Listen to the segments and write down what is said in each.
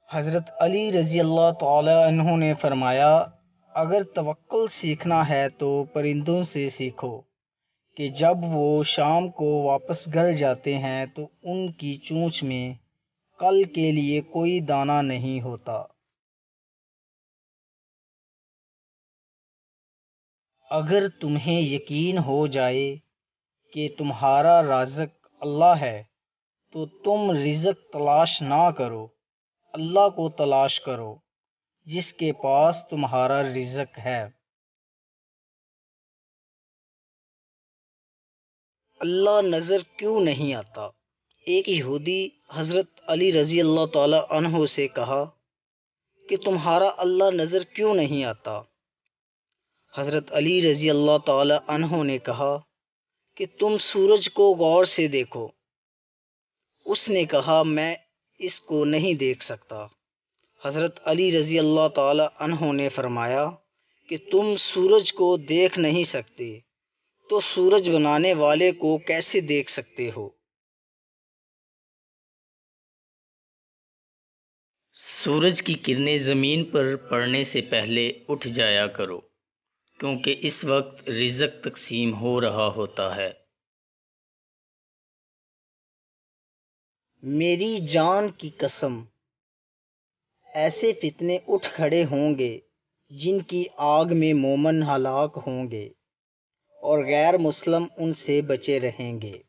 حضرت علی رضی اللہ تعالی عنہ نے فرمایا، اگر توکل سیکھنا ہے تو پرندوں سے سیکھو کہ جب وہ شام کو واپس گھر جاتے ہیں تو ان کی چونچ میں کل کے لیے کوئی دانہ نہیں ہوتا۔ اگر تمہیں یقین ہو جائے کہ تمہارا رازق اللہ ہے تو تم رزق تلاش نہ کرو، اللہ کو تلاش کرو جس کے پاس تمہارا رزق ہے۔ اللہ نظر کیوں نہیں آتا؟ ایک یہودی حضرت علی رضی اللہ تعالی عنہ سے کہا کہ تمہارا اللہ نظر کیوں نہیں آتا؟ حضرت علی رضی اللہ تعالی عنہ نے کہا کہ تم سورج کو غور سے دیکھو۔ اس نے کہا میں اس کو نہیں دیکھ سکتا۔ حضرت علی رضی اللہ تعالی عنہ نے فرمایا کہ تم سورج کو دیکھ نہیں سکتے تو سورج بنانے والے کو کیسے دیکھ سکتے ہو؟ سورج کی کرنیں زمین پر پڑنے سے پہلے اٹھ جایا کرو، کیونکہ اس وقت رزق تقسیم ہو رہا ہوتا ہے۔ میری جان کی قسم، ایسے فتنے اٹھ کھڑے ہوں گے جن کی آگ میں مومن ہلاک ہوں گے اور غیر مسلم ان سے بچے رہیں گے۔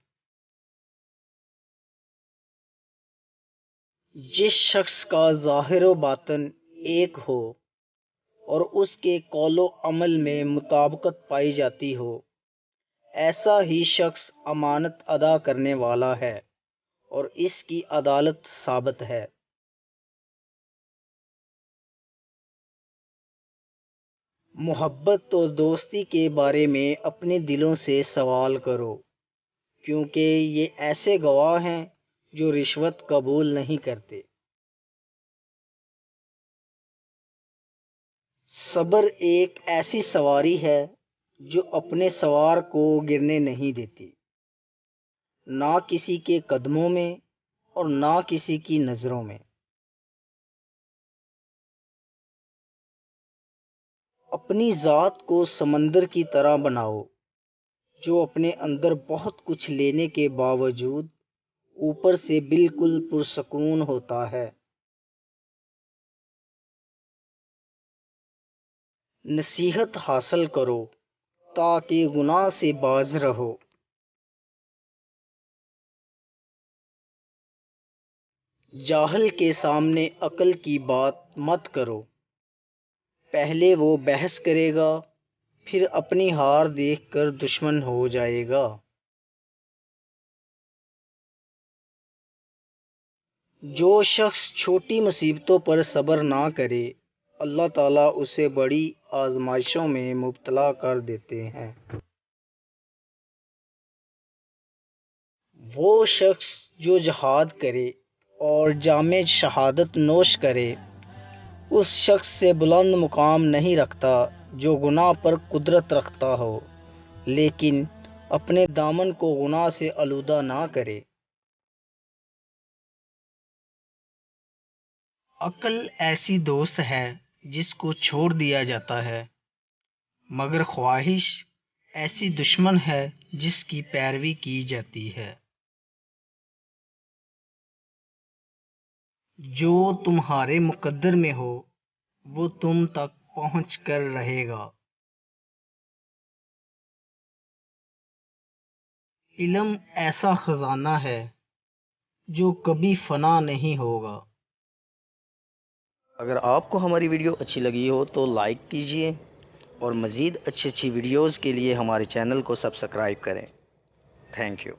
جس شخص کا ظاہر و باطن ایک ہو اور اس کے قول و عمل میں مطابقت پائی جاتی ہو، ایسا ہی شخص امانت ادا کرنے والا ہے اور اس کی عدالت ثابت ہے۔ محبت اور دوستی کے بارے میں اپنے دلوں سے سوال کرو، کیونکہ یہ ایسے گواہ ہیں جو رشوت قبول نہیں کرتے۔ صبر ایک ایسی سواری ہے جو اپنے سوار کو گرنے نہیں دیتی، نہ کسی کے قدموں میں اور نہ کسی کی نظروں میں۔ اپنی ذات کو سمندر کی طرح بناؤ جو اپنے اندر بہت کچھ لینے کے باوجود اوپر سے بالکل پرسکون ہوتا ہے۔ نصیحت حاصل کرو تاکہ گناہ سے باز رہو۔ جاہل کے سامنے عقل کی بات مت کرو، پہلے وہ بحث کرے گا پھر اپنی ہار دیکھ کر دشمن ہو جائے گا۔ جو شخص چھوٹی مصیبتوں پر صبر نہ کرے، اللہ تعالیٰ اسے بڑی آزمائشوں میں مبتلا کر دیتے ہیں۔ وہ شخص جو جہاد کرے اور جام شہادت نوش کرے، اس شخص سے بلند مقام نہیں رکھتا جو گناہ پر قدرت رکھتا ہو لیکن اپنے دامن کو گناہ سے آلودہ نہ کرے۔ عقل ایسی دوست ہے جس کو چھوڑ دیا جاتا ہے، مگر خواہش ایسی دشمن ہے جس کی پیروی کی جاتی ہے۔ جو تمہارے مقدر میں ہو وہ تم تک پہنچ کر رہے گا۔ علم ایسا خزانہ ہے جو کبھی فنا نہیں ہوگا۔ اگر آپ کو ہماری ویڈیو اچھی لگی ہو تو لائک کیجئے اور مزید اچھی ویڈیوز کے لیے ہمارے چینل کو سبسکرائب کریں۔ Thank you.